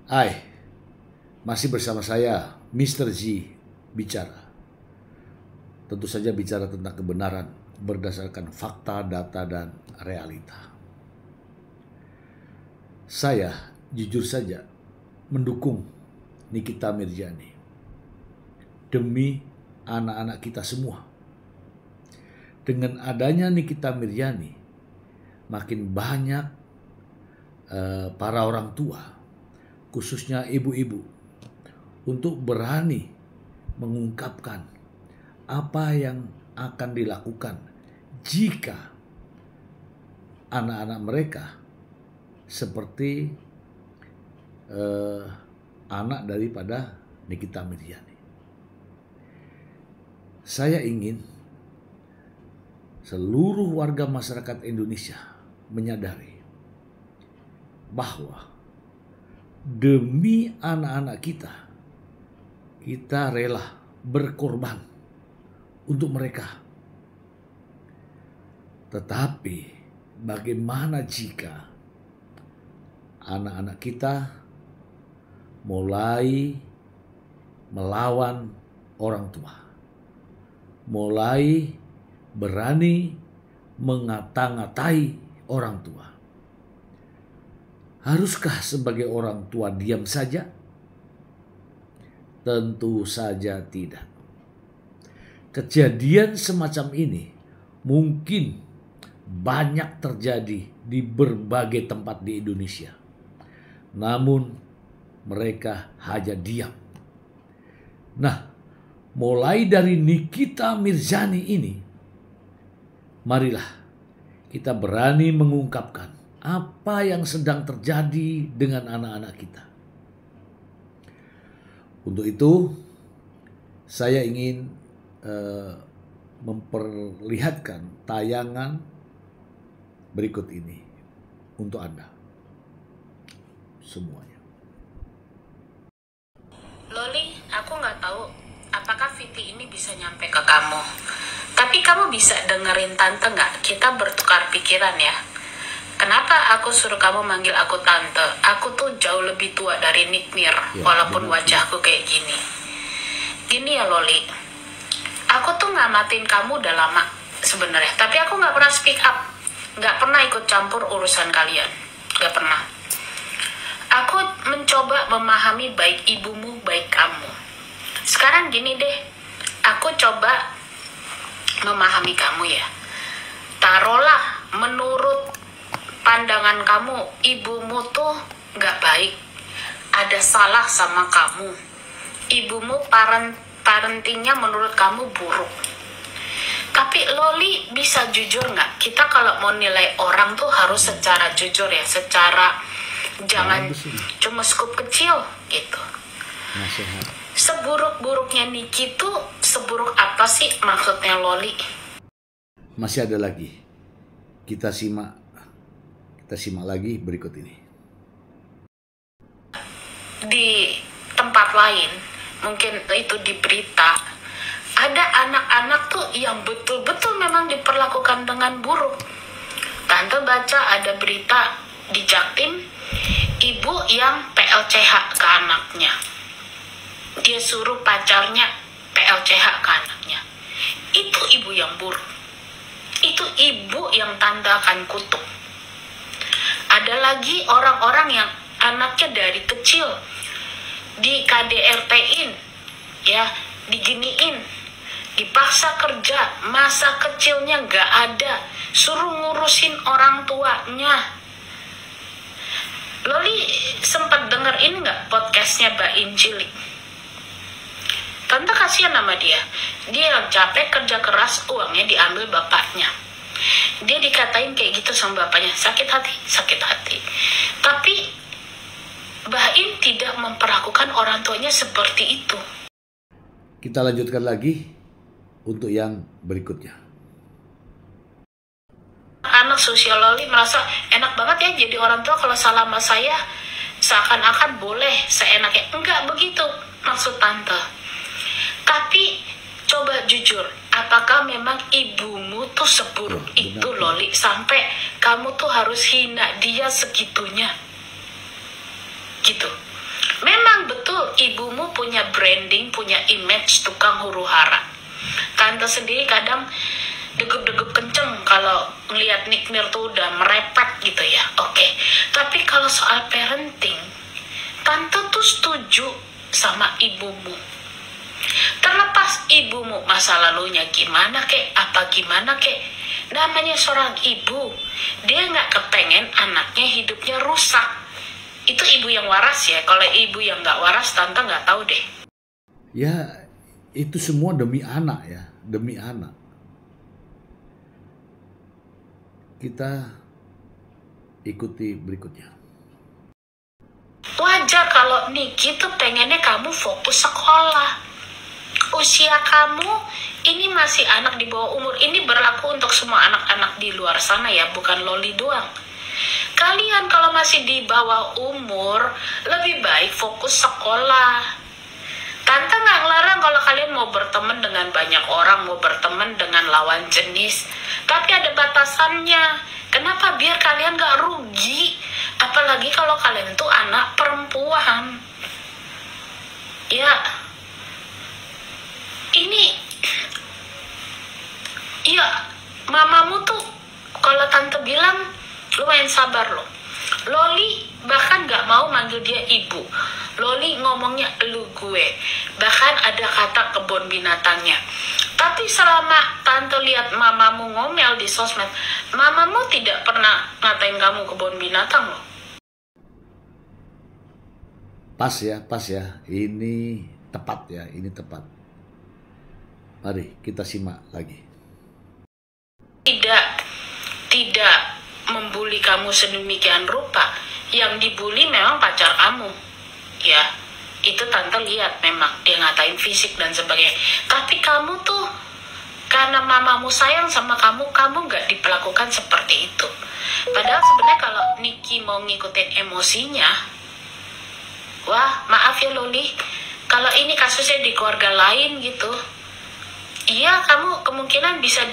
Hai, masih bersama saya, Mr. Z, bicara. Tentu saja bicara tentang kebenaran berdasarkan fakta, data, dan realita. Saya, jujur saja, mendukung Nikita Mirzani demi anak-anak kita semua. Dengan adanya Nikita Mirzani, makin banyak para orang tua, khususnya ibu-ibu, untuk berani mengungkapkan apa yang akan dilakukan jika anak-anak mereka seperti anak daripada Nikita Mirzani. Saya ingin seluruh warga masyarakat Indonesia menyadari bahwa demi anak-anak kita, kita rela berkorban untuk mereka. Tetapi bagaimana jika anak-anak kita mulai melawan orang tua, mulai berani mengata-ngatai orang tua? Haruskah sebagai orang tua diam saja? Tentu saja tidak. Kejadian semacam ini mungkin banyak terjadi di berbagai tempat di Indonesia. Namun mereka hanya diam. Nah, mulai dari Nikita Mirzani ini, marilah kita berani mengungkapkan apa yang sedang terjadi dengan anak-anak kita. Untuk itu, saya ingin memperlihatkan tayangan berikut ini untuk Anda semuanya. Loli, aku nggak tahu apakah Viti ini bisa nyampe ke kamu. Tapi kamu bisa dengerin tante nggak? Kita bertukar pikiran ya. Kenapa aku suruh kamu manggil aku tante? Aku tuh jauh lebih tua dari Nikmir, walaupun wajahku kayak gini. Gini ya Loli, aku tuh ngamatin kamu udah lama sebenarnya. Tapi aku nggak pernah speak up, nggak pernah ikut campur urusan kalian, nggak pernah. Aku mencoba memahami baik ibumu, baik kamu. Sekarang gini deh, aku coba memahami kamu ya. Taruhlah menurut pandangan kamu, ibumu tuh gak baik, ada salah sama kamu. Ibumu parentingnya menurut kamu buruk. Tapi Loli bisa jujur gak? Kita kalau mau nilai orang tuh harus secara jujur ya, secara jangan cuma scoop kecil gitu. Seburuk-buruknya Niki tuh seburuk apa sih maksudnya Loli? Masih ada lagi. Kita simak lagi berikut ini. Di tempat lain, mungkin itu di berita, ada anak-anak tuh yang betul-betul memang diperlakukan dengan buruk. Tante baca ada berita di Jaktim, ibu yang PLCH ke anaknya. Dia suruh pacarnya PLCH ke anaknya. Itu ibu yang buruk. Itu ibu yang tante akan kutuk. Ada lagi orang-orang yang anaknya dari kecil di KDRT-in, ya, diginiin, dipaksa kerja, masa kecilnya gak ada, suruh ngurusin orang tuanya. Loli sempat denger ini gak podcastnya Mbak Injilik? Tante kasihan sama dia. Dia yang capek kerja keras, uangnya diambil bapaknya. Dia dikatain kayak gitu sama bapaknya, sakit hati. Tapi Mbak In tidak memperlakukan orang tuanya seperti itu. Kita lanjutkan lagi untuk yang berikutnya. Anak sosial Loli merasa enak banget ya jadi orang tua, kalau salah sama saya seakan-akan boleh seenaknya. Enggak begitu maksud tante. Tapi coba jujur, apakah memang ibumu tuh seburuk itu Loli sampai kamu tuh harus hina dia segitunya? Gitu. betul ibumu punya branding, punya image tukang huru-hara. Tante sendiri kadang degup-degup kenceng kalau ngelihat Nick Mir tuh udah merepet gitu ya. Oke. Tapi kalau soal parenting, tante tuh setuju sama ibumu. Terlepas ibumu masa lalunya gimana kek, apa gimana kek, namanya seorang ibu, dia nggak kepengen anaknya hidupnya rusak. Itu ibu yang waras ya. Kalau ibu yang nggak waras, tante nggak tahu deh. Ya, itu semua demi anak ya, demi anak. Kita ikuti berikutnya. Wajar kalau Niki tuh pengennya kamu fokus sekolah. Usia kamu ini masih anak di bawah umur. Ini berlaku untuk semua anak-anak di luar sana ya, bukan Loli doang. Kalian kalau masih di bawah umur, lebih baik fokus sekolah. Tante nggak ngelarang kalau kalian mau berteman dengan banyak orang, mau berteman dengan lawan jenis. Tapi ada batasannya. Kenapa? Biar kalian nggak rugi. Apalagi kalau kalian itu anak perempuan. Ya, ini, ya, mamamu tuh kalau tante bilang lumayan sabar loh. Loli bahkan nggak mau manggil dia ibu. Loli ngomongnya lu gue. Bahkan ada kata kebun binatangnya. Tapi selama tante lihat mamamu ngomel di sosmed, mamamu tidak pernah ngatain kamu kebun binatang loh. Pas ya. Ini tepat ya, ini tepat. Mari kita simak lagi. Tidak membuli kamu sedemikian rupa. Yang dibully memang pacar kamu. Ya, itu tante lihat memang dia ngatain fisik dan sebagainya. Tapi kamu tuh karena mamamu sayang sama kamu nggak diperlakukan seperti itu. Padahal sebenarnya kalau Niki mau ngikutin emosinya, wah maaf ya Loli, kalau ini kasusnya di keluarga lain gitu, iya kamu kemungkinan bisa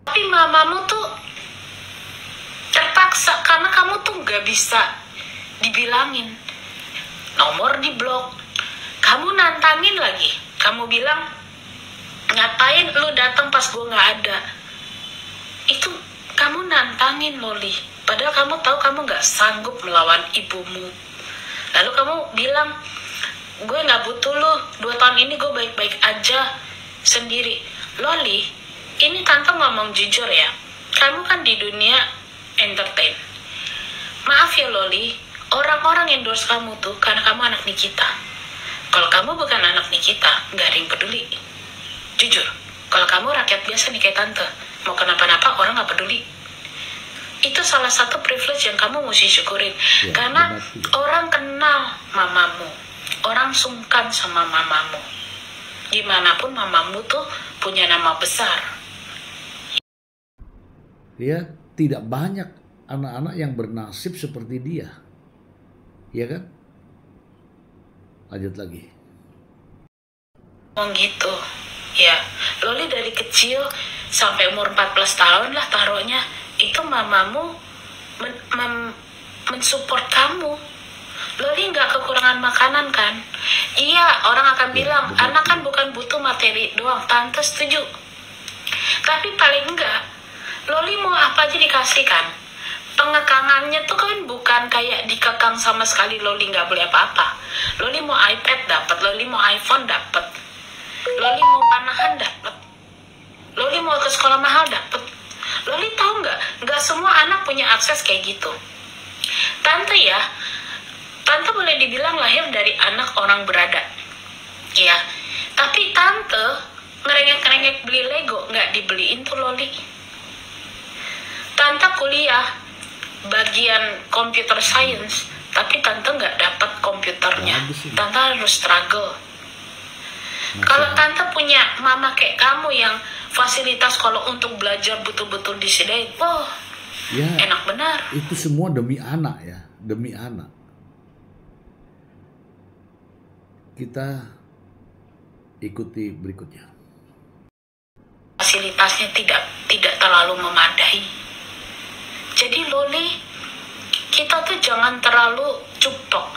tapi mamamu tuh terpaksa karena kamu tuh nggak bisa dibilangin. Nomor di blok, kamu nantangin lagi. Kamu bilang, ngapain lu datang pas gue nggak ada? Itu kamu nantangin Loli. Padahal kamu tahu kamu nggak sanggup melawan ibumu. Lalu kamu bilang, gue nggak butuh lu. 2 tahun ini gue baik-baik aja sendiri. Loli, ini tante ngomong jujur ya. Kamu kan di dunia entertain. Maaf ya Loli, orang-orang endorse kamu tuh karena kamu anak Nikita. Kalau kamu bukan anak Nikita, nggak ada yang peduli. Jujur, kalau kamu rakyat biasa nih kayak tante, mau kenapa-napa orang nggak peduli. Itu salah satu privilege yang kamu mesti syukurin. Ya, karena orang kenal mamamu, orang sungkan sama mamamu. Gimanapun mamamu tuh punya nama besar. Ya, tidak banyak anak-anak yang bernasib seperti dia. Iya kan? Lanjut lagi. Oh gitu. Ya, Loli dari kecil sampai umur 14 tahun lah taruhnya, itu mamamu mensupport kamu. Loli nggak kekurangan makanan kan? Iya, orang akan bilang, anak kan bukan butuh materi doang. Tante setuju. Tapi paling enggak, Loli mau apa aja dikasih kan? Pengekangannya tuh kan bukan kayak dikekang sama sekali. Loli nggak boleh apa-apa. Loli mau iPad dapat, Loli mau iPhone dapat, Loli mau panahan dapat, Loli mau ke sekolah mahal dapat. Loli tahu nggak semua anak punya akses kayak gitu. Tante ya, tante boleh dibilang lahir dari anak orang berada, ya. Tapi tante ngerengek-ngerengek beli Lego nggak dibeliin tuh Loli. Tante kuliah bagian computer science, tapi tante nggak dapat komputernya. Tante harus struggle. Kalau tante punya mama kayak kamu yang fasilitas kalau untuk belajar betul-betul disediain, wah, ya, enak benar. Itu semua demi anak ya, demi anak. Kita ikuti berikutnya. Fasilitasnya tidak terlalu memadai. Jadi Loli, kita tuh kita jangan terlalu cuptok,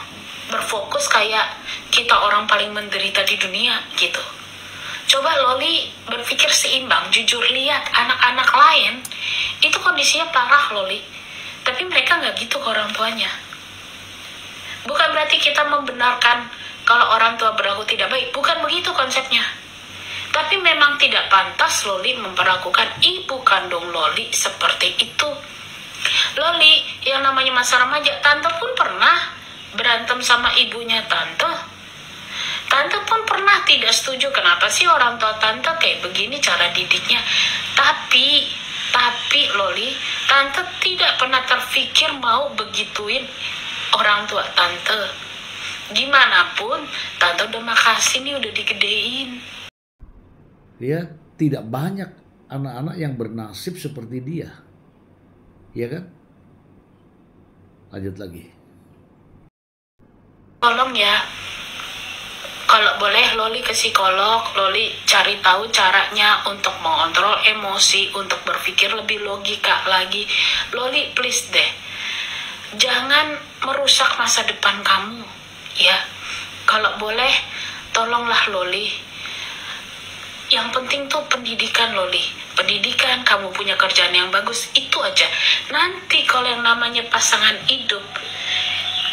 berfokus kayak kita orang paling menderita di dunia gitu. Coba Loli berpikir seimbang, jujur lihat anak-anak lain itu kondisinya parah Loli, tapi mereka nggak gitu ke orang tuanya. Bukan berarti kita membenarkan kalau orang tua berlaku tidak baik, bukan begitu konsepnya. Tapi memang tidak pantas Loli memperlakukan ibu kandung Loli seperti itu. Loli, yang namanya masa remaja, tante pun pernah berantem sama ibunya tante. Tante pun pernah tidak setuju kenapa sih orang tua tante kayak begini cara didiknya. Tapi Loli, tante tidak pernah terfikir mau begituin orang tua tante. Gimana pun, tante udah makasih nih udah digedein. Ya, tidak banyak anak-anak yang bernasib seperti dia. Iya kan? Lanjut lagi. Tolong ya, kalau boleh Loli ke psikolog, Loli cari tahu caranya untuk mengontrol emosi, untuk berpikir lebih logika lagi. Loli please deh, jangan merusak masa depan kamu ya. Kalau boleh tolonglah Loli. Yang penting tuh pendidikan Loli. Pendidikan, kamu punya kerjaan yang bagus, itu aja. Nanti kalau yang namanya pasangan hidup,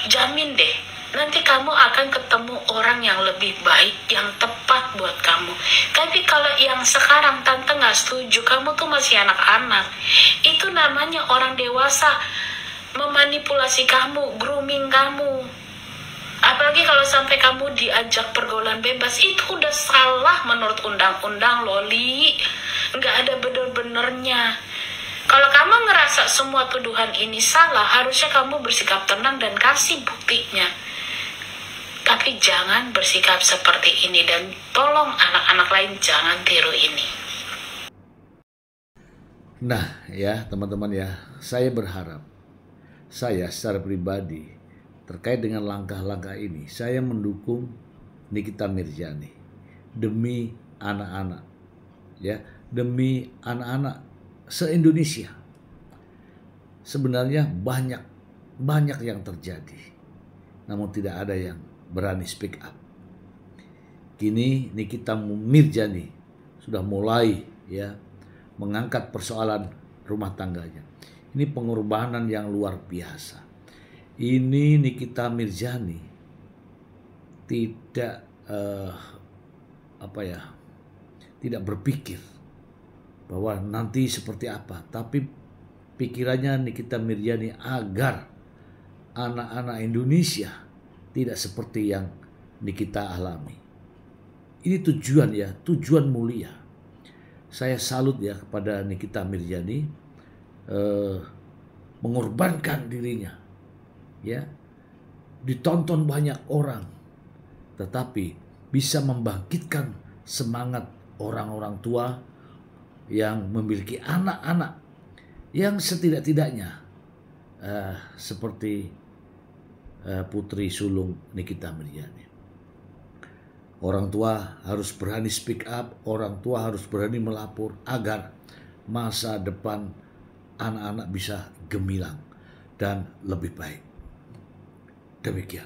jamin deh, nanti kamu akan ketemu orang yang lebih baik, yang tepat buat kamu. Tapi kalau yang sekarang tante gak setuju, kamu tuh masih anak-anak. Itu namanya orang dewasa memanipulasi kamu, grooming kamu. Apalagi kalau sampai kamu diajak pergaulan bebas, itu udah salah menurut undang-undang Loli. Nggak ada bener-benernya. Kalau kamu ngerasa semua tuduhan ini salah, harusnya kamu bersikap tenang dan kasih buktinya. Tapi jangan bersikap seperti ini, dan tolong anak-anak lain jangan tiru ini. Nah ya teman-teman ya, saya berharap, saya secara pribadi terkait dengan langkah-langkah ini, saya mendukung Nikita Mirzani demi anak-anak, ya, demi anak-anak se-Indonesia. Sebenarnya banyak yang terjadi, namun tidak ada yang berani speak up. Kini Nikita Mirzani sudah mulai ya mengangkat persoalan rumah tangganya. Ini pengorbanan yang luar biasa. Ini Nikita Mirzani tidak tidak berpikir bahwa nanti seperti apa, tapi pikirannya Nikita Mirzani agar anak-anak Indonesia tidak seperti yang Nikita alami. Ini tujuan mulia. Saya salut ya kepada Nikita Mirzani, mengorbankan dirinya. Ya, ditonton banyak orang, tetapi bisa membangkitkan semangat orang-orang tua yang memiliki anak-anak yang setidak-tidaknya seperti putri sulung Nikita Mirzani. Orang tua harus berani speak up, orang tua harus berani melapor agar masa depan anak-anak bisa gemilang dan lebih baik. Demikian.